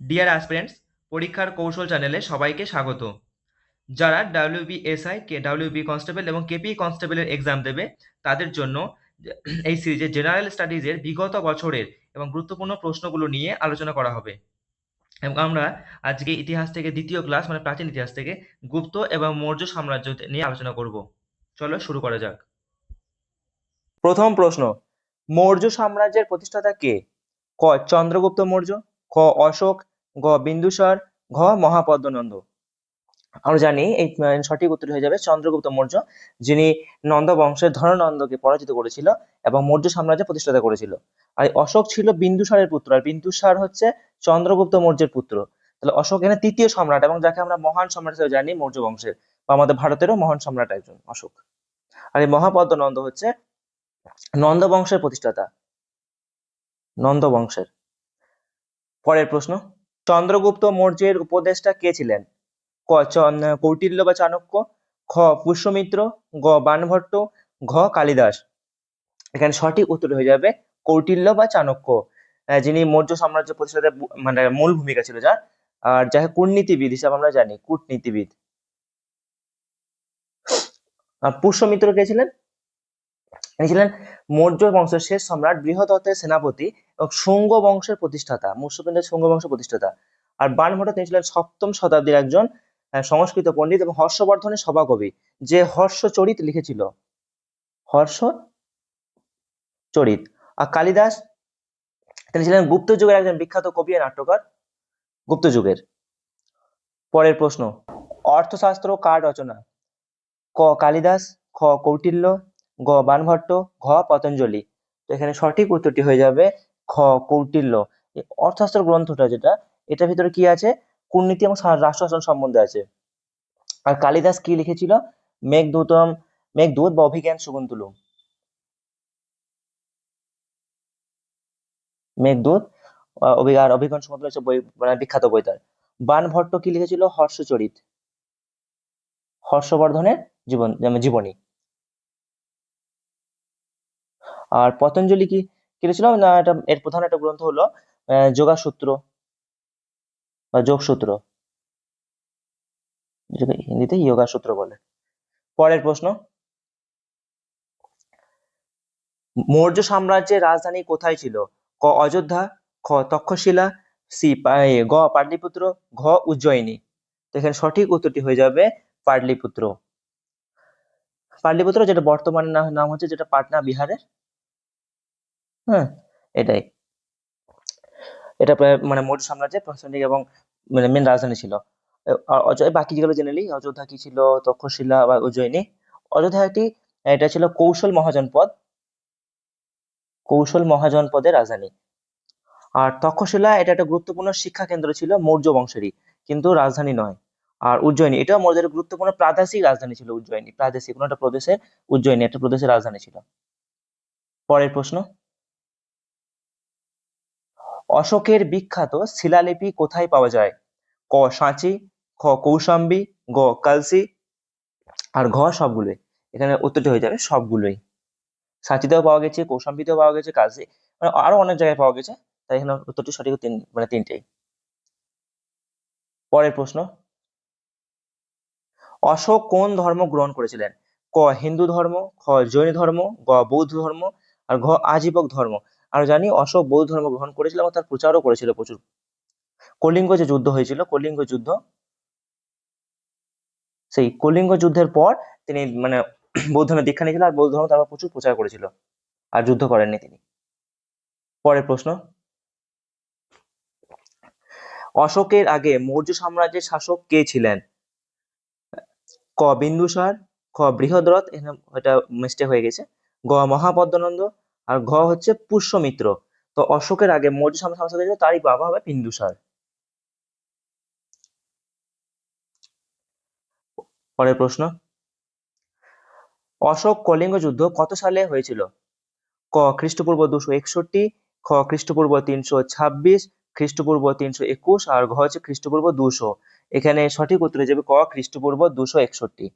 Deer aspirants, পরীক্ষার কৌশল চ্যানেলে সবাইকে স্বাগত। যারা ডাব্লিউবিএসআই ডাব্লিউবি কনস্টেবল এবং কেপি কনস্টেবলের এক্সাম দেবে তাদের জন্য এই সিরিজে জেনারেল স্টাডিজের বিগত বছরের এবং গুরুত্বপূর্ণ প্রশ্নগুলো নিয়ে আলোচনা করা হবে। এবং আমরা আজকে ইতিহাস থেকে দ্বিতীয় ক্লাস মানে প্রাচীন ইতিহাস থেকে গুপ্ত এবং মৌর্য সাম্রাজ্য নিয়ে আলোচনা করব। চলো শুরু করা যাক। প্রথম প্রশ্ন, মৌর্য সাম্রাজ্যের প্রতিষ্ঠাতা কে? ক চন্দ্রগুপ্ত মৌর্য, খ অশোক, গ বিন্দুসার, ঘ মহাপদ্মনন্দ। আমরা জানি এই সঠিক উত্তর হয়ে যাবে চন্দ্রগুপ্ত মৌর্য, যিনি নন্দ বংশের ধননন্দকে পরাজিত করেছিল এবং মৌর্য সাম্রাজ্য প্রতিষ্ঠাতা করেছিল। আর অশোক ছিল বিন্দুসারের পুত্র, আর বিন্দুসার হচ্ছে চন্দ্রগুপ্ত মৌর্যের পুত্র। তাহলে অশোক এখানে তৃতীয় সম্রাট এবং যাকে আমরা মহান সম্রাট হিসেবে জানি মৌর্য বংশের বা আমাদের ভারতেরও মহান সম্রাট একজন অশোক। আর এই মহাপদ্মনন্দ হচ্ছে নন্দ বংশের প্রতিষ্ঠাতা, নন্দ বংশের। পরের প্রশ্ন, চন্দ্রগুপ্ত মৌর্যের উপদেষ্টা কে ছিলেন? ক কৌটিল্য বা চাণক্য, খ পুষ্যমিত্র, গ বাণভট্ট, ঘ কালিদাস। এখানে সঠিক উত্তর হয়ে যাবে কৌটিল্য বা চাণক্য, যিনি মৌর্য সাম্রাজ্য প্রতিষ্ঠাতে মানে মূল ভূমিকা ছিল যার, আর যাকে কূটনীতিবিদ হিসাবে আমরা জানি, কূটনীতিবিদ। আর পুষ্যমিত্র কে ছিলেন? তিনি ছিলেন মৌর্য বংশের শেষ সম্রাট, বৃহদত্তের সেনাপতি এবং শুঙ্গ বংশের প্রতিষ্ঠাতা, মুসলমানদের শুঙ্গ বংশের প্রতিষ্ঠাতা। আর বাণভট্ট তিনি ছিলেন সপ্তম শতাব্দীর একজন সংস্কৃত পণ্ডিত এবং হর্ষবর্ধনের সভাকবি, যে হর্ষচরিত লিখেছিল, হর্ষচরিত। আর কালিদাস তিনি ছিলেন গুপ্ত যুগের একজন বিখ্যাত কবি ও নাট্যকার, গুপ্ত যুগের। পরের প্রশ্ন, অর্থশাস্ত্র কার রচনা? ক কালিদাস, খ কৌটিল্য, গ বাণভট্ট, ঘ পতঞ্জলি। তো এখানে সঠিক উত্তরটি হয়ে যাবে খ কৌটিল্য। এই অর্থশাস্ত্র গ্রন্থটা যেটা, এটার ভিতরে কি আছে? কূটনীতি এবং রাষ্ট্রশাসন সম্বন্ধে আছে। আর কালিদাস কি লিখেছিল? মেঘদূতম, মেঘদূত বা অভিজ্ঞান শকুন্তলম, মেঘদূত আর অভিজ্ঞান শকুন্তলম হচ্ছে বই, মানে বিখ্যাত বই তার। বাণভট্ট কি লিখেছিল? হর্ষচরিত, হর্ষবর্ধনের জীবনী। আর পতঞ্জলি কি কি লিখেছিল না, এটা এর প্রধান একটা গ্রন্থ হলো যোগাসূত্র বা যোগসূত্র, যেটাকে হিন্দিতে যোগা সূত্র বলে। পরের প্রশ্ন, মৌর্য সাম্রাজ্যের রাজধানী কোথায় ছিল? ক অযোধ্যা, খ তক্ষশিলা, গ পাটলিপুত্র, ঘ উজ্জয়িনী। তো এখানে সঠিক উত্তরটি হয়ে যাবে পাটলিপুত্র। পাটলিপুত্র যেটা বর্তমানে নাম হচ্ছে যেটা পাটনা বিহারের। হ্যাঁ, এটাই, এটা মানে মৌর্য সাম্রাজ্যের প্রশাসনিক এবং মানে মেন রাজধানী ছিল। বাকি যেগুলো জেনে নিই, অযোধ্যা কি ছিল, তক্ষশিলা বা উজ্জয়িনী। অযোধ্যা এটা ছিল কৌশল মহাজনপদ, কৌশল মহাজনপদের রাজধানী। আর তক্ষশিলা এটা একটা গুরুত্বপূর্ণ শিক্ষা কেন্দ্র ছিল মৌর্য বংশেরই, কিন্তু রাজধানী নয়। আর উজ্জয়িনী এটাও মৌর্যের গুরুত্বপূর্ণ প্রাদেশিক রাজধানী ছিল, উজ্জয়িনী প্রাদেশিক কোনো একটা প্রদেশের, উজ্জয়িনী একটা প্রদেশের রাজধানী ছিল। পরের প্রশ্ন, অশোকের বিখ্যাত শিলালিপি কোথায় পাওয়া যায়? ক সাঁচি, খ কৌশাম্বী, গ কালসি, আর ঘ সবগুলোই। এখানে উত্তরটি হয়ে যাবে সবগুলোই। সাঁচিতেও পাওয়া গেছে, কৌশাম্বীতেও পাওয়া গেছে, কালসি মানে আরো অনেক জায়গায় পাওয়া গেছে। তাই এখানে উত্তরটি সঠিক মানে তিনটেই। পরের প্রশ্ন, অশোক কোন ধর্ম গ্রহণ করেছিলেন? ক হিন্দু ধর্ম, খ জৈন ধর্ম, গ বৌদ্ধ ধর্ম, আর ঘ আজীবক ধর্ম। আমরা জানি অশোক বৌদ্ধ ধর্ম গ্রহণ করেছিল এবং তার প্রচারও করেছিল প্রচুর। কলিঙ্গ যে যুদ্ধ হয়েছিল, কলিঙ্গ যুদ্ধ, সেই কলিঙ্গ যুদ্ধের পর তিনি মানে বৌদ্ধ ধর্মে দীক্ষা নিয়েছিল, আর বৌদ্ধ ধর্ম তারপর প্রচুর প্রচার করেছিল, আর যুদ্ধ করেননি তিনি। পরের প্রশ্ন, অশোকের আগে মৌর্য সাম্রাজ্যের শাসক কে ছিলেন? ক বিন্দুসার, খ বৃহদ্রথ, এটা মিস্টেক হয়ে গেছে, গ মহাপদ্মনন্দ, আর ঘ হচ্ছে পুষ্যমিত্র। তো অশোকের আগে মৌর্য সাম্রাজ্য শাসক ছিল, তারই বাবা হবে বিন্দুসার। পরের প্রশ্ন, অশোক কলিঙ্গ যুদ্ধ কত সালে হয়েছিল? ক খ্রিস্টপূর্ব 261, খ খ্রিস্টপূর্ব 326, খ্রিস্টপূর্ব 321, আর ঘ হচ্ছে খ্রিস্টপূর্ব 200। এখানে সঠিক উত্তর হয়ে যাবে ক খ্রিস্টপূর্ব 261।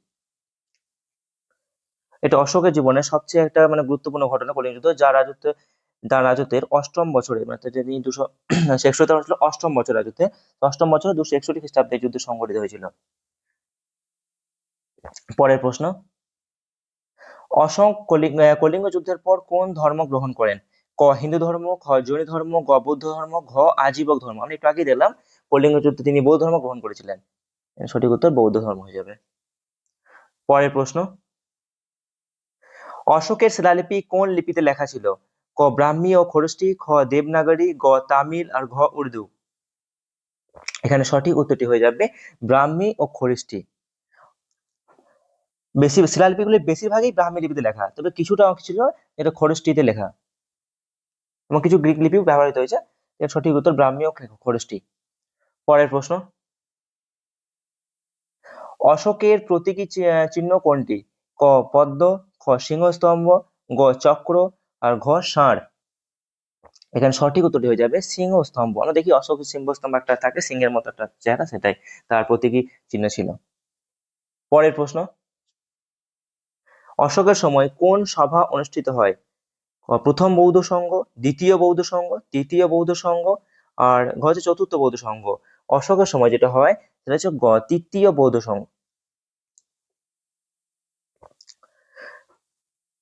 এটা অশোকের জীবনের সবচেয়ে একটা মানে গুরুত্বপূর্ণ ঘটনা কলিঙ্গ যুদ্ধ, যার রাজত্ব তার রাজত্বের অষ্টম বছরে, মানে তিনি 261 হচ্ছিল অষ্টম বছর রাজত্বে, অষ্টম বছরে 261 খ্রিস্টাব্দে যুদ্ধ সংঘটিত হয়েছিল। পরের প্রশ্ন, অশোক কলিঙ্গ যুদ্ধের পর কোন ধর্ম গ্রহণ করেন? ক হিন্দু ধর্ম, খ জৈন ধর্ম, গ বৌদ্ধ ধর্ম, ঘ আজীবক ধর্ম। আমি একটু আগে দিলাম, কলিঙ্গ যুদ্ধে তিনি বৌদ্ধ ধর্ম গ্রহণ করেছিলেন। সঠিক উত্তর বৌদ্ধ ধর্ম হয়ে যাবে। পরের প্রশ্ন, অশোকের শিলালিপি কোন লিপিতে লেখা ছিল? ক ব্রাহ্মী ও খরষ্টি, খ দেবনাগরী, গ তামিল, আর ঘ উর্দু। এখানে সঠিক উত্তরটি হয়ে যাবে ব্রাহ্মী ও খরষ্টি। শিলালিপিগুলি বেশিরভাগই ব্রাহ্মী লিপিতে লেখা, তবে কিছুটা অংশ ছিল এটা খরষ্টিতে লেখা, এবং কিছু গ্রিক লিপিও ব্যবহৃত হয়েছে। এর সঠিক উত্তর ব্রাহ্মী ও খরষ্টি। পরের প্রশ্ন, অশোকের প্রতীকী চিহ্ন কোনটি? ক পদ্ম, খ সিংহস্তম্ভ, গ চক্র, আর ঘ ষাঁড়। এখানে সঠিক উত্তরটি হয়ে যাবে সিংহ স্তম্ভ। আমরা দেখি অশোক সিংহ স্তম্ভ একটা থাকে, সিংহের মতো একটা চেহারা, সেটাই তার প্রতীকী চিহ্ন ছিল। পরের প্রশ্ন, অশোকের সময় কোন সভা অনুষ্ঠিত হয়? প্রথম বৌদ্ধ সংঘ, দ্বিতীয় বৌদ্ধ সংঘ, তৃতীয় বৌদ্ধ সংঘ, আর ঘ হচ্ছে চতুর্থ বৌদ্ধ সংঘ। অশোকের সময় যেটা হয় সেটা হচ্ছে গ তৃতীয় বৌদ্ধ সংঘ।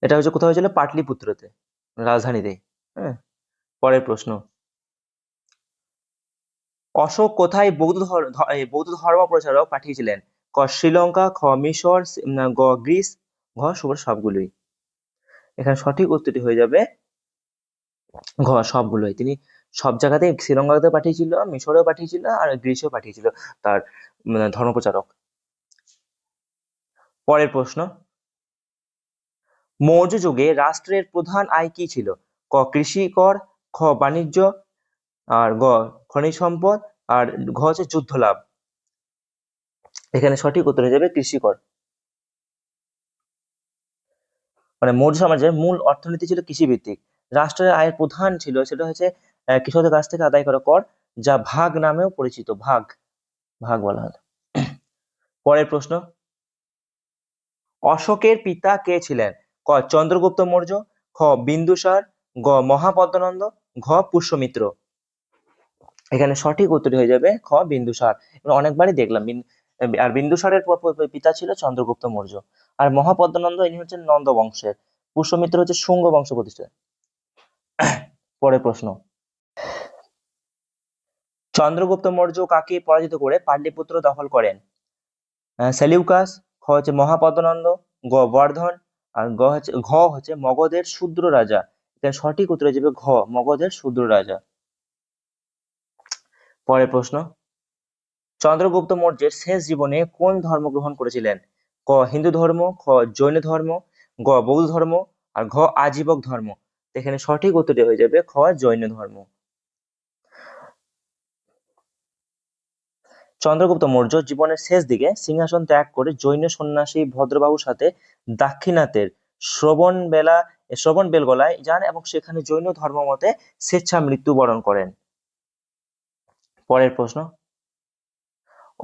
এটা হচ্ছে কোথাও হয়েছিল পাটলিপুত্রতে, রাজধানীতে। হ্যাঁ। পরের প্রশ্ন, অশোক কোথায় বৌদ্ধ ধর্ম প্রচারক পাঠিয়েছিলেন? ক শ্রীলঙ্কা, খ মিশর, গ গ্রিস, ঘ সবগুলোই। এখানে সঠিক উত্তরটি হয়ে যাবে ঘ সবগুলোই। তিনি সব জায়গাতেই, শ্রীলঙ্কাতে পাঠিয়েছিল, মিশরেও পাঠিয়েছিল, আর গ্রিসেও পাঠিয়েছিল তার ধর্মপ্রচারক। পরের প্রশ্ন, মৌর্য যুগে রাষ্ট্রের প্রধান আয় কি ছিল? ক কৃষি কর, খ বাণিজ্য, আর গ খনিজ সম্পদ, আর ঘ হচ্ছে যুদ্ধ লাভ। এখানে সঠিক উত্তর হয়ে যাবে কৃষি কর। মানে মৌর্য সমাজের মূল অর্থনীতি ছিল কৃষিভিত্তিক। রাষ্ট্রের আয়ের প্রধান ছিল সেটা হচ্ছে কৃষকদের কাছ থেকে আদায় করা কর, যা ভাগ নামেও পরিচিত, ভাগ, ভাগ বলা হয়। পরের প্রশ্ন, অশোকের পিতা কে ছিলেন? ক চন্দ্রগুপ্ত মৌর্য, খ বিন্দুসার, গ মহাপদ্মনন্দ, ঘ পুষ্যমিত্র। এখানে সঠিক উত্তরটি হয়ে যাবে খ বিন্দুসার। আমরা অনেকবারই দেখলাম আর বিন্দুসারের পিতা ছিল চন্দ্রগুপ্ত মৌর্য, আর মহাপদ্মনন্দ ইনি হচ্ছেন নন্দ বংশের, পুষ্যমিত্র হচ্ছে শুঙ্গ বংশ প্রতিষ্ঠা। পরের প্রশ্ন, চন্দ্রগুপ্ত মৌর্য কাকে পরাজিত করে পাটলিপুত্র দখল করেন? সেলিউকাস, খ হচ্ছে মহাপদ্মনন্দ, গ বর্ধন, আর ঘ হচ্ছে মগধের শূদ্র রাজা। এখানে সঠিক উত্তর হয়ে যাবে ঘ মগধের শূদ্র রাজা। পরের প্রশ্ন, চন্দ্রগুপ্ত মৌর্যের শেষ জীবনে কোন ধর্ম গ্রহণ করেছিলেন? ক হিন্দু ধর্ম, খ জৈন ধর্ম, গ বৌদ্ধ ধর্ম, আর ঘ আজীবক ধর্ম। এখানে সঠিক উত্তরটি হয়ে যাবে খ জৈন ধর্ম। চন্দ্রগুপ্ত মৌর্য জীবনের শেষ দিকে সিংহাসন ত্যাগ করে জৈন সন্ন্যাসী ভদ্রবাহুর সাথে দাক্ষিণাত্যের শ্রবণ বেলগোলায় যান এবং সেখানে জৈন ধর্মমতে স্বেচ্ছা মৃত্যুবরণ করেন। পরের প্রশ্ন,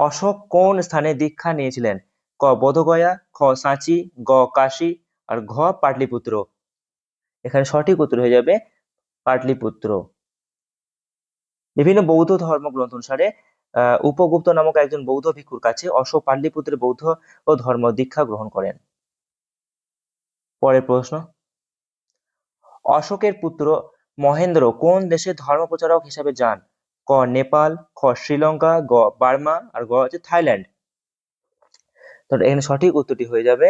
অশোক কোন স্থানে দীক্ষা নিয়েছিলেন? ক বোধগয়া, খ সাঁচি, গ কাশী, আর ঘ পাটলিপুত্র। এখানে সঠিক উত্তর হয়ে যাবে পাটলিপুত্র। বিভিন্ন বৌদ্ধ ধর্মগ্রন্থ অনুসারে উপগুপ্ত নামক একজন বৌদ্ধ ভিক্ষুর কাছে অশোক পাটলিপুত্রের বৌদ্ধ ও ধর্ম দীক্ষা গ্রহণ করেন। পরের প্রশ্ন, অশোকের পুত্র মহেন্দ্র কোন দেশের ধর্ম প্রচারক হিসেবে যান? ক নেপাল, খ শ্রীলঙ্কা, গ বার্মা, আর গ হচ্ছে থাইল্যান্ড। তো এখানে সঠিক উত্তরটি হয়ে যাবে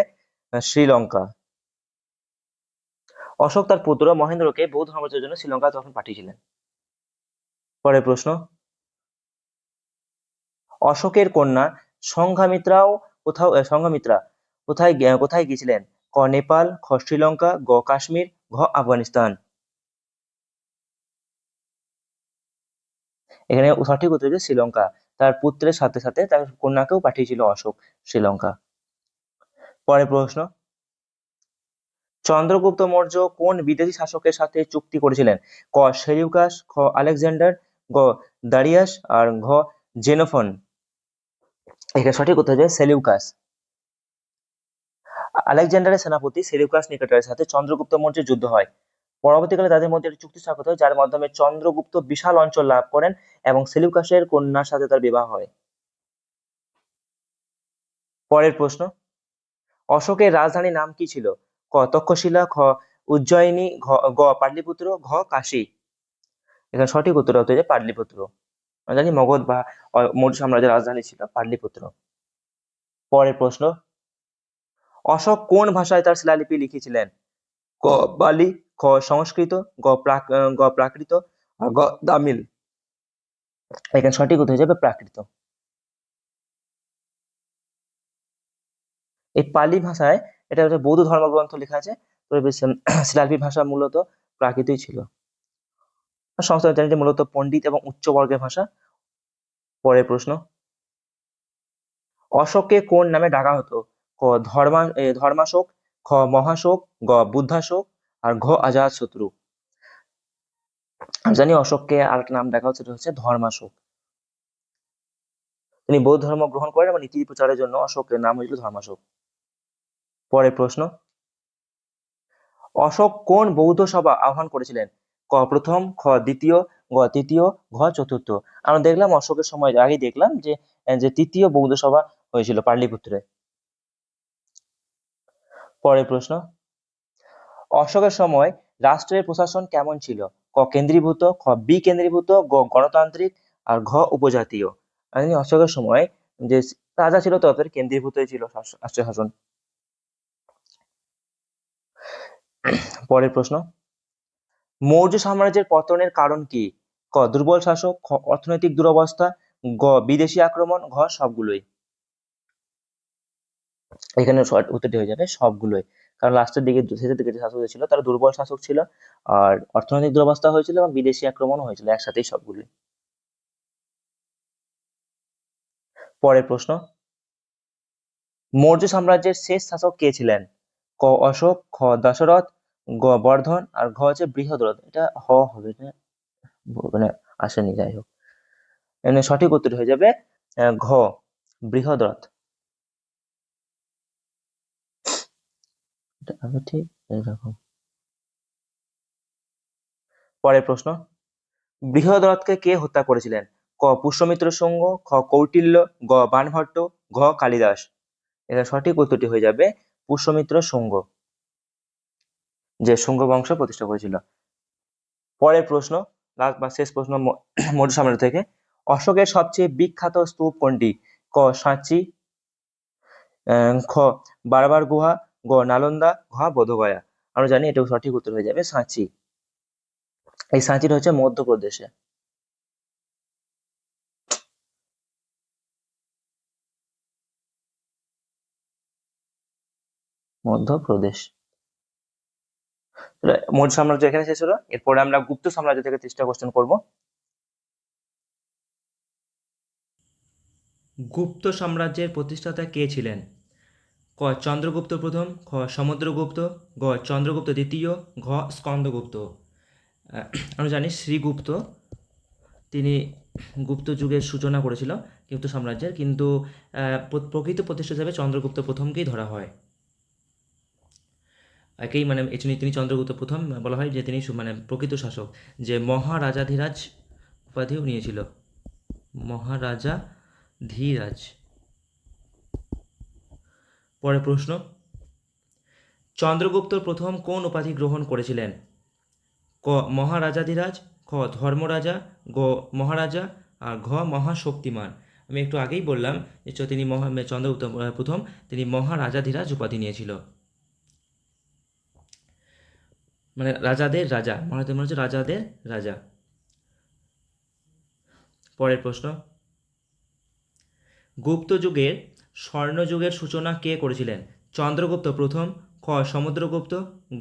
শ্রীলঙ্কা। অশোক তার পুত্র মহেন্দ্রকে বৌদ্ধ ধর্ম প্রচারের জন্য শ্রীলঙ্কা তখন পাঠিয়েছিলেন। পরের প্রশ্ন, অশোকের কন্যা সংঘামিত্রা কোথায় গিয়েছিলেন? ক নেপাল, খ শ্রীলঙ্কা, গ কাশ্মীর, ঘ আফগানিস্তান। এখানে সঠিক উত্তর হচ্ছে শ্রীলঙ্কা। তার পুত্রের সাথে সাথে তার কন্যাকেও পাঠিয়েছিল অশোক শ্রীলঙ্কা। পরের প্রশ্ন, চন্দ্রগুপ্ত মৌর্য কোন বিদেশি শাসকের সাথে চুক্তি করেছিলেন? ক সেলিউকাস, খ আলেকজান্ডার, গ দারিয়াস, আর ঘ জেনোফন। এখানে সঠিক উত্তর হচ্ছে সেলিউকাস। আলেকজান্ডারের সেনাপতি সেলিউকাস নিকেটরের সাথে চন্দ্রগুপ্ত মৌর্যের যুদ্ধ হয়। পরবর্তীকালে তাদের মধ্যে একটি চুক্তি স্বাক্ষরিত হয় যার মাধ্যমে চন্দ্রগুপ্ত বিশাল অঞ্চল লাভ করেন এবং সেলিউকাসের কন্যার সাথে তার বিবাহ হয়। পরের প্রশ্ন, অশোকের রাজধানীর নাম কি ছিল? ক তক্ষশিলা, খ উজ্জয়িনী, গ পাটলিপুত্র, ঘ কাশী। এখানে সঠিক উত্তর হতে যে পাটলিপুত্র। আমরা জানি মগধ বা মৌর্য সাম্রাজ্যের রাজধানী ছিল পাটলিপুত্র। পরের প্রশ্ন, অশোক কোন ভাষায় তার শিলালিপি লিখেছিলেন? ক বালি, খ সংস্কৃত, গ প্রাকৃত, আর গ তামিল। এখানে সঠিক উত্তর হয়ে যাবে প্রাকৃত। এই পালি ভাষায় এটা হচ্ছে বৌদ্ধ ধর্মগ্রন্থ লেখা আছে, তবে শিলালিপি ভাষা মূলত প্রাকৃতই ছিল। আর সংস্কৃত জানি মূলত পণ্ডিত এবং উচ্চ বর্গের ভাষা। পরের প্রশ্ন, অশোককে কোন নামে ডাকা হতো? ক ধর্মাশোক, খ মহাশোক, গ বুদ্ধাশোক, আর ঘ অজাতশত্রু। আমি জানি অশোককে আরেকটা নাম ডাকা হচ্ছে, সেটা হচ্ছে ধর্মাশোক। তিনি বৌদ্ধ ধর্ম গ্রহণ করেন এবং নীতি প্রচারের জন্য অশোকের নাম হয়েছিল ধর্মাশোক। পরের প্রশ্ন, অশোক কোন বৌদ্ধ সভা আহ্বান করেছিলেন? ক প্রথম, খ দ্বিতীয়, গ তৃতীয়, ঘ চতুর্থ। আমরা দেখলাম অশোকের সময় আগেই দেখলাম যে যে তৃতীয় বৌদ্ধ সভা হয়েছিল পাটলিপুত্রে। পরের প্রশ্ন, অশোকের সময় রাষ্ট্রের প্রশাসন কেমন ছিল? ক কেন্দ্রীভূত, খ বিকেন্দ্রীভূত, গ গণতান্ত্রিক, আর ঘ উপজাতীয়। আমি অশোকের সময় যে রাজা ছিল তাদের কেন্দ্রীভূতই ছিল রাষ্ট্রীয় শাসন। পরের প্রশ্ন, মৌর্য সাম্রাজ্যের পতনের কারণ কি? ক দুর্বল শাসক, খ অর্থনৈতিক দুরবস্থা, গ বিদেশি আক্রমণ, ঘ সবগুলোই। এখানে উত্তরটি হয়ে যাবে সবগুলোই, কারণ লাস্টের দিকে শেষের দিকে যে শাসক ছিল তারা দুর্বল শাসক ছিল, আর অর্থনৈতিক দুরবস্থা হয়েছিল এবং বিদেশি আক্রমণ হয়েছিল, একসাথেই সবগুলোই। পরের প্রশ্ন, মৌর্য সাম্রাজ্যের শেষ শাসক কে ছিলেন? ক অশোক, খ দশরথ, গ বর্ধন, আর ঘ হচ্ছে বৃহদ্রথ। এটা হবে না, মানে আসেনি, যাই হোক। এখানে সঠিক উত্তর হয়ে যাবে ঘ বৃহদ্রথ। এটা হবে ঠিক এরকম। পরের প্রশ্ন, বৃহদ্রথকে কে হত্যা করেছিলেন? ক পুষ্যমিত্র শুঙ্গ, খ কৌটিল্য, গ বাণভট্ট, ঘ কালিদাস। এখানে সঠিক উত্তরটি হয়ে যাবে পুষ্যমিত্র শুঙ্গ, যে শুঙ্গ বংশ প্রতিষ্ঠা করেছিল। পরের প্রশ্ন, লাস্ট বা শেষ প্রশ্ন মৌর্য সাম্রাজ্য থেকে, অশোকের সবচেয়ে বিখ্যাত স্তূপ কোনটি? ক সাঁচি, খ বারবার গুহা, গ নালন্দা, ঘ বোধগয়া। আমরা জানি এটাও সঠিক উত্তর হয়ে যাবে সাঁচি। এই সাঁচিটা হচ্ছে মধ্যপ্রদেশে। মধ্যপ্রদেশ। মৌর্য সাম্রাজ্য এখানে শেষ হলো, এরপরে আমরা গুপ্ত সাম্রাজ্য থেকে 30টা কোশ্চেন করবো। গুপ্ত সাম্রাজ্যের প্রতিষ্ঠাতা কে ছিলেন? ক চন্দ্রগুপ্ত প্রথম, খ সমুদ্রগুপ্ত, গ চন্দ্রগুপ্ত দ্বিতীয়, ঘ স্কন্দগুপ্ত। আমরা জানি শ্রীগুপ্ত তিনি গুপ্ত যুগের সূচনা করেছিল গুপ্ত সাম্রাজ্যের, কিন্তু প্রকৃত প্রতিষ্ঠা হিসাবে চন্দ্রগুপ্ত প্রথমকেই ধরা হয়। একেই মানে তিনি চন্দ্রগুপ্ত প্রথম বলা হয়, যে তিনি মানে প্রকৃত শাসক, যে মহারাজাধিরাজ উপাধিও নিয়েছিল। মহারাজা ধীরাজ। পরের প্রশ্ন, চন্দ্রগুপ্ত প্রথম কোন উপাধি গ্রহণ করেছিলেন? ক মহারাজাধিরাজ, খ ধর্মরাজা, গ মহারাজা, আর ঘ মহাশক্তিমান। আমি একটু আগেই বললাম যে তিনি চন্দ্রগুপ্ত প্রথম তিনি মহারাজাধিরাজ উপাধি নিয়েছিল, মানে রাজাদের রাজা, মনে হচ্ছে রাজাদের রাজা। পরের প্রশ্ন, গুপ্ত যুগের স্বর্ণযুগের সূচনা কে করেছিলেন? চন্দ্রগুপ্ত প্রথম, খ সমুদ্রগুপ্ত,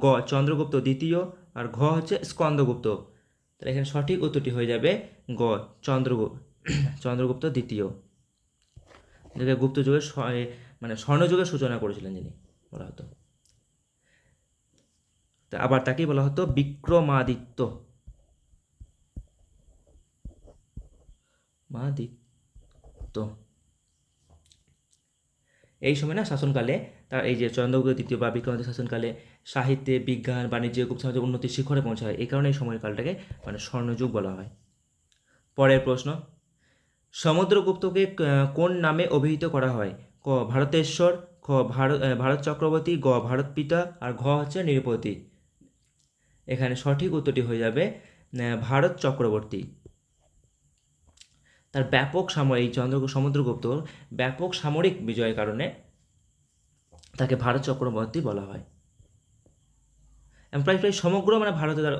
গ চন্দ্রগুপ্ত দ্বিতীয়, আর ঘ হচ্ছে স্কন্দগুপ্ত। তাহলে এখানে সঠিক উত্তরটি হয়ে যাবে গ চন্দ্রগুপ্ত দ্বিতীয়, যাকে গুপ্ত যুগের মানে স্বর্ণযুগের সূচনা করেছিলেন যিনি বলা হতো। তা আবার তাকেই বলা হতো বিক্রমাদিত্য। মাদিত্য। এই সময় না শাসনকালে তার এই যে চন্দ্রগুপ্ত দ্বিতীয় বা বিক্রমাদিত্য শাসনকালে সাহিত্যে, বিজ্ঞান, বাণিজ্যে, গুপ্ত সাম্রাজ্যের উন্নতির শিখরে পৌঁছায়, এই কারণে এই সময়কালটাকে মানে স্বর্ণযুগ বলা হয়। পরের প্রশ্ন, সমুদ্রগুপ্তকে কোন নামে অভিহিত করা হয়? ক ভারতেশ্বর, খ ভারত চক্রবর্তী, গ ভারত পিতা, আর ঘ হচ্ছে নৃপতি। এখানে সঠিক উত্তরটি হয়ে যাবে ভারত চক্রবর্তী। তার ব্যাপক সামরিক সমুদ্রগুপ্ত ব্যাপক সামরিক বিজয়ের কারণে তাকে ভারত চক্রবর্তী বলা হয়। এবং প্রায় প্রায় সমগ্র মানে ভারতে তার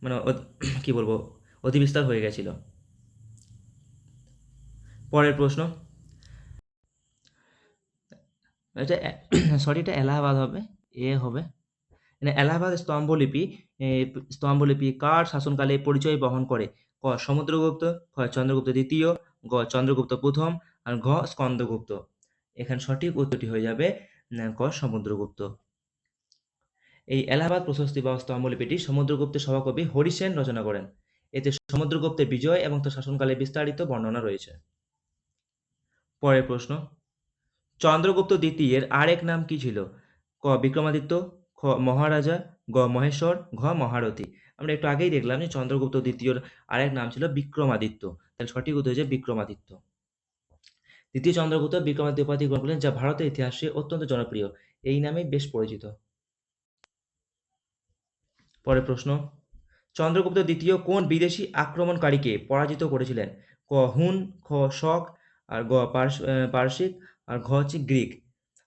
মানে কি বলবো অধিবিস্তার হয়ে গেছিল। পরের প্রশ্ন, এটা সরি এটা এলাহাবাদ হবে, এ হবে। এলাহাবাদ স্তম্ভলিপি কার শাসনকালে পরিচয় বহন করে? ক সমুদ্রগুপ্ত, খ চন্দ্রগুপ্ত দ্বিতীয়, গ চন্দ্রগুপ্ত প্রথম, আর ঘ স্কন্দগুপ্ত। এখানে সঠিক উত্তরটি হয়ে যাবে ক সমুদ্রগুপ্ত। এই এলাহাবাদ প্রশস্তি বা স্তম্ভলিপিটি সমুদ্রগুপ্তের সভাকবি হরিসেন রচনা করেন। এতে সমুদ্রগুপ্তের বিজয় এবং তার শাসনকালে বিস্তারিত বর্ণনা রয়েছে। পরের প্রশ্ন, চন্দ্রগুপ্ত দ্বিতীয়ের আরেক নাম কি ছিল? ক বিক্রমাদিত্য, খ মহারাজা, গ মহেশ্বর, ঘ মহারথী। আমরা একটু আগেই দেখলাম যে চন্দ্রগুপ্ত দ্বিতীয়র আরেক নাম ছিল বিক্রমাদিত্য, তাহলে সঠিক উত্তর হচ্ছে বিক্রমাদিত্য। দ্বিতীয় চন্দ্রগুপ্ত বিক্রমাদিত্য উপাধি গ্রহণ করলেন, যা ভারতের ইতিহাসে অত্যন্ত জনপ্রিয়, এই নামেই বেশ পরিচিত। পরের প্রশ্ন, চন্দ্রগুপ্ত দ্বিতীয় কোন বিদেশি আক্রমণকারীকে পরাজিত করেছিলেন? ক হুন, খ শক, আর গ পারসিক, আর ঘ হচ্ছে গ্রিক।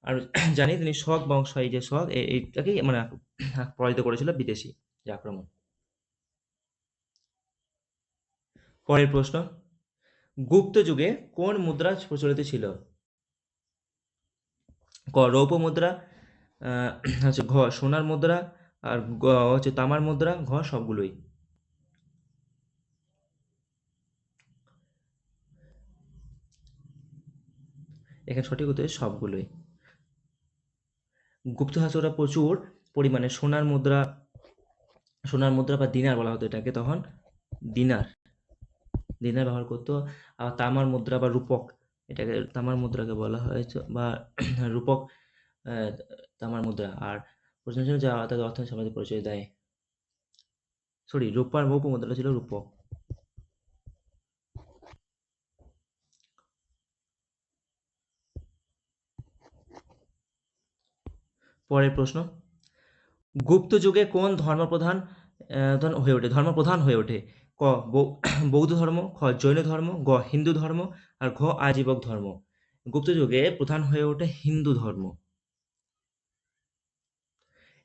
আর জানি তিনি শক বংশ, এই যে শক এইটাকেই মানে পরাজিত করেছিল বিদেশি যে আক্রমণ। পরের প্রশ্ন, গুপ্ত যুগে কোন মুদ্রা প্রচলিত ছিল? ক রৌপ্য মুদ্রা, আহ, হচ্ছে ঘ সোনার মুদ্রা, আর গ হচ্ছে তামার মুদ্রা, ঘ সবগুলোই। এখানে সঠিক উত্তর সবগুলোই। গুপ্ত শাসকরা প্রচুর পরিমাণে সোনার মুদ্রা বা দিনার বলা হতো এটাকে তখন, দিনার দিনার ব্যবহার করতো। আর তামার মুদ্রা বা রূপক, এটাকে তামার মুদ্রাকে বলা হয়েছে বা রূপক, আহ, তামার মুদ্রা। আর প্রশ্ন ছিল যা তাদের অর্থনীতি সমাজে পরিচয় দেয়, সরি রূপার মৌপ মুদ্রাটা ছিল রূপক। পরের প্রশ্ন, গুপ্ত যুগে কোন ধর্মপ্রধান হয়ে ওঠে? ক বৌদ্ধ ধর্ম, খ জৈন ধর্ম, গ হিন্দু ধর্ম, আর ঘ আজীবক ধর্ম। গুপ্ত যুগে প্রধান হয়ে ওঠে হিন্দু ধর্ম।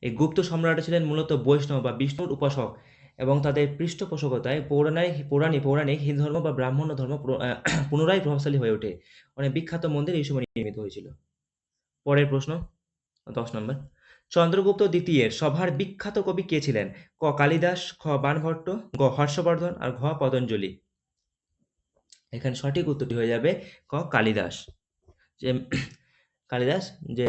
এই গুপ্ত সম্রাটরা ছিলেন মূলত বৈষ্ণব বা বিষ্ণুর উপাসক, এবং তাদের পৃষ্ঠপোষকতায় পৌরাণিক হিন্দু ধর্ম বা ব্রাহ্মণ্য ধর্ম পুনরায় প্রভাবশালী হয়ে ওঠে। অনেক বিখ্যাত মন্দির এই সময় নির্মিত হয়েছিল। পরের প্রশ্ন 10 নম্বর, চন্দ্রগুপ্ত দ্বিতীয়ের সভার বিখ্যাত কবি কে ছিলেন? ক কালিদাস, খ বাণভট্ট, গ হর্ষবর্ধন, আর ঘ পতঞ্জলি। এখানে সঠিক উত্তরটি হয়ে যাবে ক কালিদাস। যে কালিদাস যে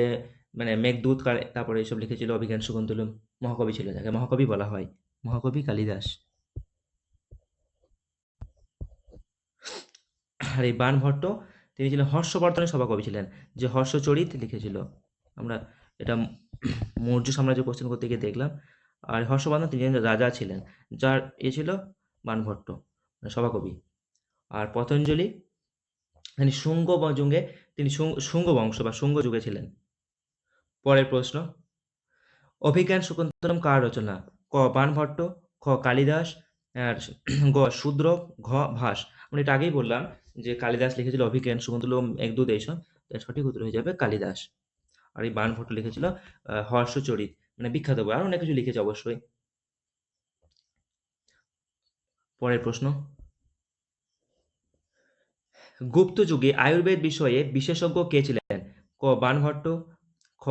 মানে মেঘদূত তারপরে এইসব লিখেছিল, অভিজ্ঞান শকুন্তলম, মহাকবি ছিল, যাকে মহাকবি বলা হয়, মহাকবি কালিদাস। আর এই বাণভট্ট তিনি ছিলেন হর্ষবর্ধনের সভাকবি ছিলেন, যে হর্ষচরিত লিখেছিল। আমরা এটা মৌর্য সাম্রাজ্য কোশ্চেন করতে গিয়ে দেখলাম। আর হর্ষবর্ধন তিনি রাজা ছিলেন, যার ছিল বাণভট্ট সভাকবি। আর পতঞ্জলি তিনি শুঙ্গ বংশ বা শুঙ্গ যুগে ছিলেন। পরের প্রশ্ন, অভিজ্ঞান শকুন্তলম কার রচনা? ক বাণভট্ট, খ কালিদাস, আর গ শূদ্রক, ঘ ভাস। আমরা এটা আগেই বললাম যে কালিদাস লিখেছিল অভিজ্ঞান শকুন্তলম, একদূত এইসব, তার সঠিক উত্তর হয়ে যাবে কালিদাস। আর এই বাণভট্ট লিখেছিল হর্ষচরিত, মানে বিখ্যাত বই, আর অনেক কিছু লিখেছে অবশ্যই। পরের প্রশ্ন, গুপ্ত যুগে আয়ুর্বেদ বিষয়ে বিশেষজ্ঞ কে ছিলেন? ক বাণভট্ট, খ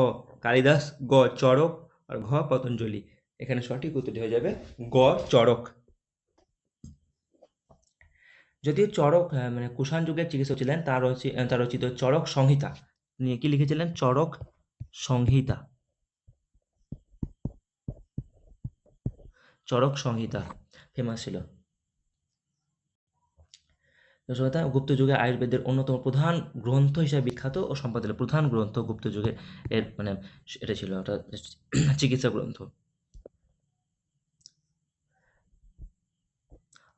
কালিদাস, গ চরক, আর ঘ পতঞ্জলি। এখানে সঠিক উত্তরটি হয়ে যাবে গ চরক। যদিও চরক মানে কুষাণ যুগের চিকিৎসক ছিলেন, তার রচিত চরক সংহিতা নিয়ে কি লিখেছিলেন? চরক সংহিতা, চরক সংহিতা ফেমাস ছিল। গুপ্ত যুগে আয়ুর্বেদের অন্যতম প্রধান গ্রন্থ হিসেবে বিখ্যাত ও সম্পাদিত প্রধান গ্রন্থ গুপ্ত যুগে এর মানে এটা ছিল ওটা চিকিৎসা গ্রন্থ।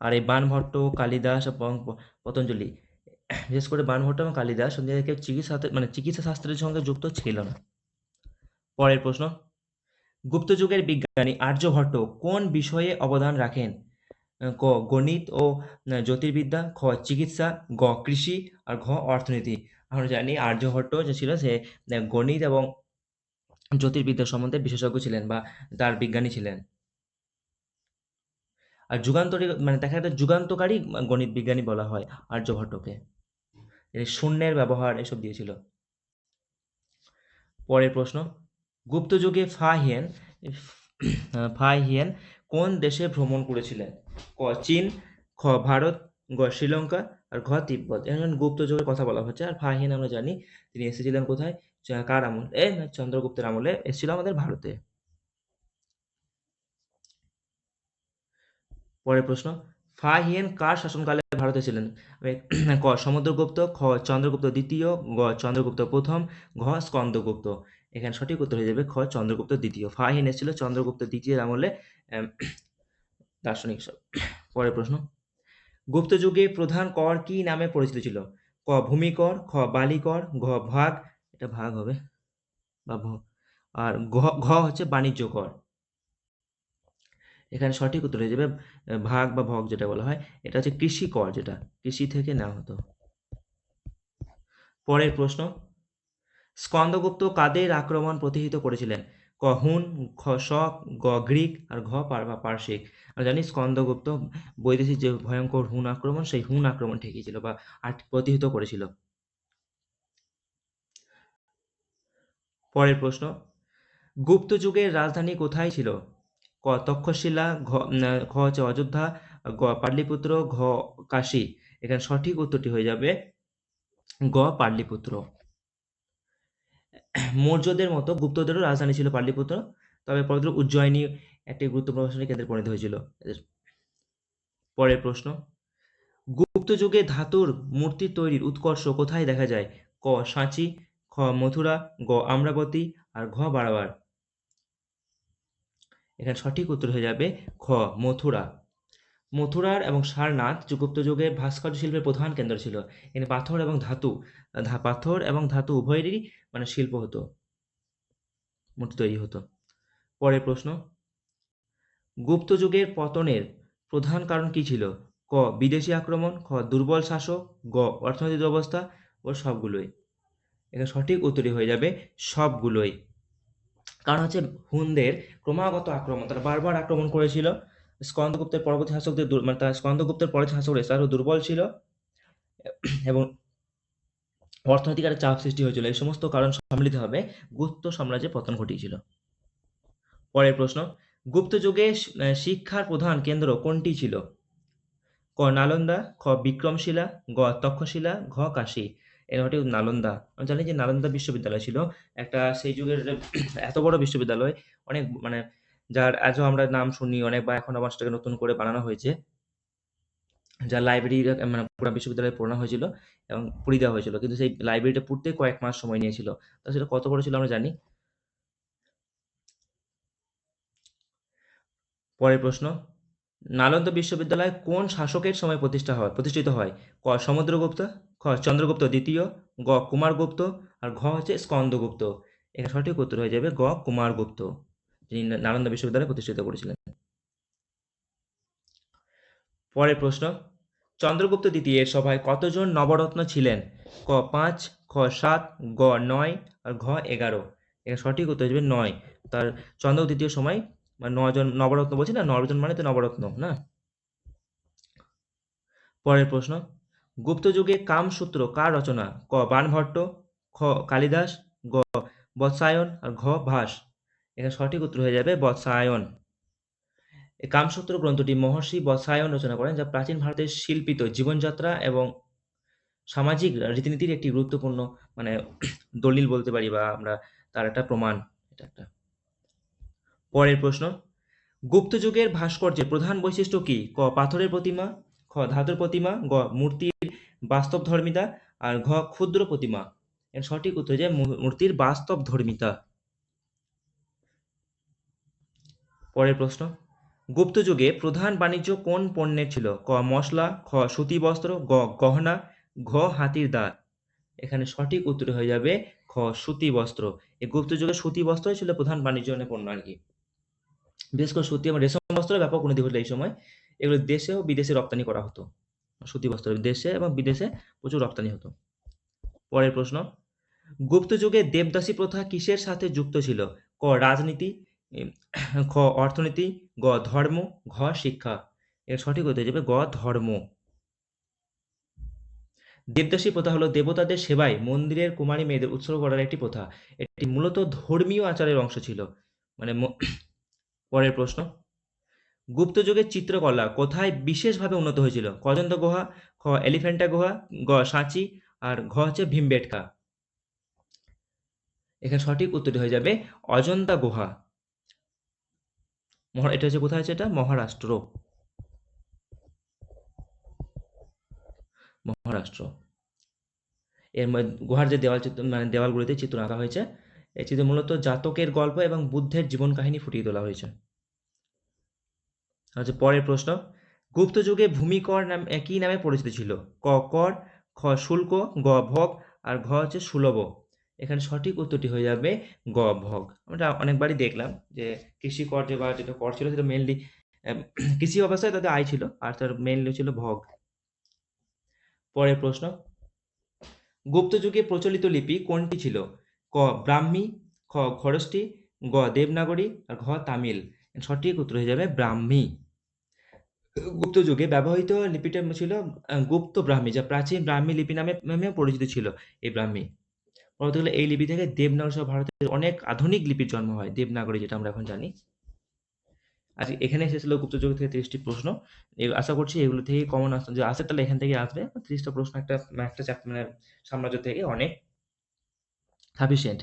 আর এই বাণভট্ট, কালিদাস এবং পতঞ্জলি, বিশেষ করে বাণভট্ট এবং কালিদাস কেউ চিকিৎসা শাস্ত্রের সঙ্গে যুক্ত ছিল না। পরের প্রশ্ন, গুপ্ত যুগের বিজ্ঞানী আর্যভট্ট কোন বিষয়ে অবদান রাখেন? ক গণিত ও জ্যোতির্বিদ্যা, খ চিকিৎসা, গ কৃষি, আর ঘ অর্থনীতি। আমরা জানি আর্যভট্ট যে ছিল সে গণিত এবং জ্যোতির্বিদ্যা সম্বন্ধে বিশেষজ্ঞ ছিলেন বা তার বিজ্ঞানী ছিলেন। আর যুগান্তরী তাকে একটা যুগান্তকারী গণিত বিজ্ঞানী বলা হয় আর্যভট্টকে। তিনি শূন্যের ব্যবহার এসব দিয়েছিল। পরের প্রশ্ন, গুপ্ত যুগে ফা হিয়েন কোন দেশে ভ্রমণ করেছিলেন? ক চীন, খ ভারত, গ শ্রীলঙ্কা, আর ঘ তিব্বত। এখন গুপ্ত যুগের কথা বলা হচ্ছে। আর ফা হিয়েন আমরা জানি তিনি এসেছিলেন কোথায়, কার আমলে, চন্দ্রগুপ্তের আমলে এসেছিল আমাদের ভারতে। পরের প্রশ্ন, ফা হিয়েন কার শাসনকালে ভারতে ছিলেন? ক সমুদ্রগুপ্ত, খ চন্দ্রগুপ্ত দ্বিতীয়, গ চন্দ্রগুপ্ত প্রথম, ঘ স্কন্দগুপ্ত। এখানে সঠিক উত্তর হয়ে যাবে খ চন্দ্রগুপ্ত দ্বিতীয়। ফা হিয়েন এসেছিল চন্দ্রগুপ্ত দ্বিতীয়ের আমলে দার্শনিক সব। পরের প্রশ্ন, গুপ্ত যুগে প্রধান কর কি নামে পরিচিত ছিল? ক ভূমিকর, খ বালিকর, ঘ ভাগ, এটা ভাগ হবে বা আর ঘ হচ্ছে বাণিজ্য কর। এখানে সঠিক উত্তর হয়ে যাবে ভাগ বা ভগ যেটা বলা হয়, এটা হচ্ছে কৃষি কর, যেটা কৃষি থেকে নেওয়া হতো। পরের প্রশ্ন, স্কন্দগুপ্ত কাদের আক্রমণ প্রতিহত করেছিলেন? ক হুন, খ শক, গ গ্রিক, আর ঘ পারসিক। আমরা জানি স্কন্দগুপ্ত বৈদেশিক যে ভয়ঙ্কর হুন আক্রমণ, সেই হুন আক্রমণ ঠেকিয়েছিল বা প্রতিহত করেছিল। পরের প্রশ্ন, গুপ্ত যুগের রাজধানী কোথায় ছিল? ক তক্ষশিলা, খ হচ্ছে অযোধ্যা, গ পাটলিপুত্র, ঘ কাশী। এখানে সঠিক উত্তরটি হয়ে যাবে গ পাটলিপুত্র। মৌর্যদের মতো গুপ্তদেরও রাজধানী ছিল পাটলিপুত্র, তবে পরবর্তীতে উজ্জয়িনী একটি গুরুত্বপূর্ণ প্রশাসনিক কেন্দ্রে পরিণত হয়েছিল। পরের প্রশ্ন, গুপ্ত যুগে ধাতুর মূর্তি তৈরির উৎকর্ষ কোথায় দেখা যায়? ক সাঁচি, খ মথুরা, গ আম্রাবতী, আর ঘ বাড়াবার। এখানে সঠিক উত্তর হয়ে যাবে খ মথুরা। মথুরার এবং সারনাথ গুপ্ত যুগে ভাস্কর্য শিল্পের প্রধান কেন্দ্র ছিল। এখানে পাথর এবং ধাতু উভয়েরই শিল্প হতো, মূর্তি তৈরি হতো। পরের প্রশ্ন, গুপ্ত যুগের পতনের প্রধান কারণ কি ছিল? ক বিদেশি আক্রমণ, খ দুর্বল শাসক, গ অর্থনৈতিক অবস্থা, ও সবগুলোই। এখানে সঠিক উত্তরই হয়ে যাবে সবগুলোই। কারণ হচ্ছে হুনদের ক্রমাগত আক্রমণ, তারা বারবার আক্রমণ করেছিল। স্কন্দগুপ্তের পরবর্তী শাসকদের স্কন্দগুপ্তের পরের শাসকরা আরো দুর্বল ছিল এবং অর্থনৈতিক একটা চাপ সৃষ্টি হয়েছিল। এই সমস্ত কারণ সম্মিলিতভাবে গুপ্ত সাম্রাজ্যের পতন ঘটিয়েছিল। পরের প্রশ্ন, গুপ্ত যুগে শিক্ষার প্রধান কেন্দ্র কোনটি ছিল? ক নালন্দা, খ বিক্রমশিলা, গ তক্ষশিলা, ঘ কাশী। এর সঠিক নালন্দা। আমি জানি যে নালন্দা বিশ্ববিদ্যালয় ছিল একটা সেই যুগের এত বড় বিশ্ববিদ্যালয়, অনেক যার আজও আমরা নাম শুনি অনেক, বা এখন আবার সেটাকে নতুন করে বানানো হয়েছে, যা লাইব্রেরি পুরো বিশ্ববিদ্যালয়ে পড়ানো হয়েছিল এবং পড়িয়ে দেওয়া হয়েছিল, কিন্তু সেই লাইব্রেরিটা পড়তে কয়েক মাস সময় নিয়েছিল। তো সেটা কত বড় ছিল আমরা জানি। পরের প্রশ্ন, নালন্দা বিশ্ববিদ্যালয় কোন শাসকের সময় প্রতিষ্ঠিত হয়? ক সমুদ্রগুপ্ত, খ চন্দ্রগুপ্ত দ্বিতীয়, গ কুমারগুপ্ত, আর ঘ হচ্ছে স্কন্দগুপ্ত। এখানে সঠিক উত্তর হয়ে যাবে গ কুমারগুপ্ত, যিনি নালন্দা বিশ্ববিদ্যালয় প্রতিষ্ঠিত করেছিলেন। পরের প্রশ্ন, চন্দ্রগুপ্ত দ্বিতীয়ের সভায় কতজন নবরত্ন ছিলেন? ক ৫, খ ৭, গ ৯, আর ঘ ১১। এখানে সঠিক উত্তর হয়ে যাবে ৯। তার চন্দ্রগুপ্ত দ্বিতীয় সময় ৯ জন নবরত্ন, বলছি না ৯ জন মানে তো নবরত্ন না। পরের প্রশ্ন, গুপ্ত যুগে কামসূত্র কার রচনা? ক বাণভট্ট, খ কালিদাস, গ বৎসায়ন, আর ঘ ভাস। এখানে সঠিক উত্তর হয়ে যাবে বৎসায়ন। এই কামসূত্র গ্রন্থটি মহর্ষি বৎসায়ন রচনা করেন, যা প্রাচীন ভারতের শিল্পিত জীবনযাত্রা এবং সামাজিক রীতিনীতির একটি গুরুত্বপূর্ণ মানে দলিল বলতে পারি, বা আমরা তার একটা প্রমাণ। এটা একটা। পরের প্রশ্ন, গুপ্ত যুগের ভাস্কর্যের প্রধান বৈশিষ্ট্য কি? ক পাথরের প্রতিমা, খ ধাতুর প্রতিমা, গ মূর্তির বাস্তব ধর্মিতা, আর ঘ ক্ষুদ্র প্রতিমা। এর সঠিক উত্তর যে মূর্তির বাস্তব ধর্মিতা। পরের প্রশ্ন, গুপ্ত যুগে প্রধান বাণিজ্য কোন পণ্যের ছিল? ক মশলা, খ সুতি বস্ত্র, গ গহনা, ঘ হাতির দাঁত। এখানে সঠিক উত্তর হয়ে যাবে খ সুতি বস্ত্র। এই গুপ্ত যুগে সুতি বস্ত্রই ছিল প্রধান বাণিজ্য পণ্য আর কি। বিশেষ করে সুতি এবং রেশম বস্ত্র ব্যাপক উন্নতি ঘটলো এই সময়। এগুলো দেশে ও বিদেশে রপ্তানি করা হতো। সুতি বস্ত্র দেশে এবং বিদেশে প্রচুর রপ্তানি হতো। পরের প্রশ্ন, গুপ্ত যুগে দেবদাসী প্রথা কিসের সাথে যুক্ত ছিল? ক রাজনীতি, খ অর্থনীতি, গ ধর্ম, ঘ শিক্ষা। এর সঠিক উত্তর হয়ে যাবে গ ধর্ম। দেবদাসী প্রথা হলো দেবতাদের সেবায় মন্দিরের কুমারী মেয়েদের উৎসর্গ করার একটি প্রথা। এটি মূলত ধর্মীয় আচারের অংশ ছিল। মানে পরের প্রশ্ন, গুপ্ত যুগের চিত্রকলা কোথায় বিশেষভাবে উন্নত হয়েছিল? ক অজন্তা গুহা, খ এলিফ্যান্টা গুহা, গ সাঁচি, আর ঘ হচ্ছে ভীমবেটকা। এখানে সঠিক উত্তরটি হয়ে যাবে অজন্তা গুহা। এটা হচ্ছে কোথায় আছে? এটা মহারাষ্ট্র। মহারাষ্ট্র। এর গুহার যে দেওয়াল চিত্র মানে দেওয়ালগুলিতে চিত্র আঁকা হয়েছে, এই চিত্রে মূলত জাতকের গল্প এবং বুদ্ধের জীবন কাহিনী ফুটিয়ে তোলা হয়েছে। আচ্ছা, পরের প্রশ্ন, গুপ্ত যুগে ভূমিকর নাম কি নামে পরিচিত ছিল? ক কর, খ শুল্ক, গ ভোগ, আর ঘ হচ্ছে সুলভ। এখানে সঠিক উত্তরটি হয়ে যাবে গ ভোগ। আমরা অনেকবারই দেখলাম যে কৃষি কর যেটা কর ছিল সেটা মেনলি কৃষি অবস্থায় তাদের আয় ছিল, আর তার মেনলি ছিল ভোগ। পরের প্রশ্ন, গুপ্ত যুগে প্রচলিত লিপি কোনটি ছিল? ক ব্রাহ্মী, খ খরষ্টি, গ দেবনাগরী, আর ঘ তামিল। সঠিক উত্তর হয়ে যাবে ব্রাহ্মী। গুপ্ত যুগে ব্যবহৃত লিপিটা ছিল গুপ্ত ব্রাহ্মী, যা প্রাচীন ব্রাহ্মী লিপি নামে পরিচিত ছিল এই ব্রাহ্মী। পরবর্তীকালে এই লিপি থেকে দেবনাগরী সহ ভারতের অনেক আধুনিক লিপির জন্ম হয়, দেবনাগরী যেটা আমরা এখন জানি। আজ এখানে শেষ হলো গুপ্ত যুগ থেকে 30টি প্রশ্ন। আশা করছি এগুলো থেকে কমন আসবে, যে আসে তাহলে এখান থেকে আসবে। 30টা প্রশ্ন একটা সাম্রাজ্য থেকে অনেক সাফিসিয়েন্ট।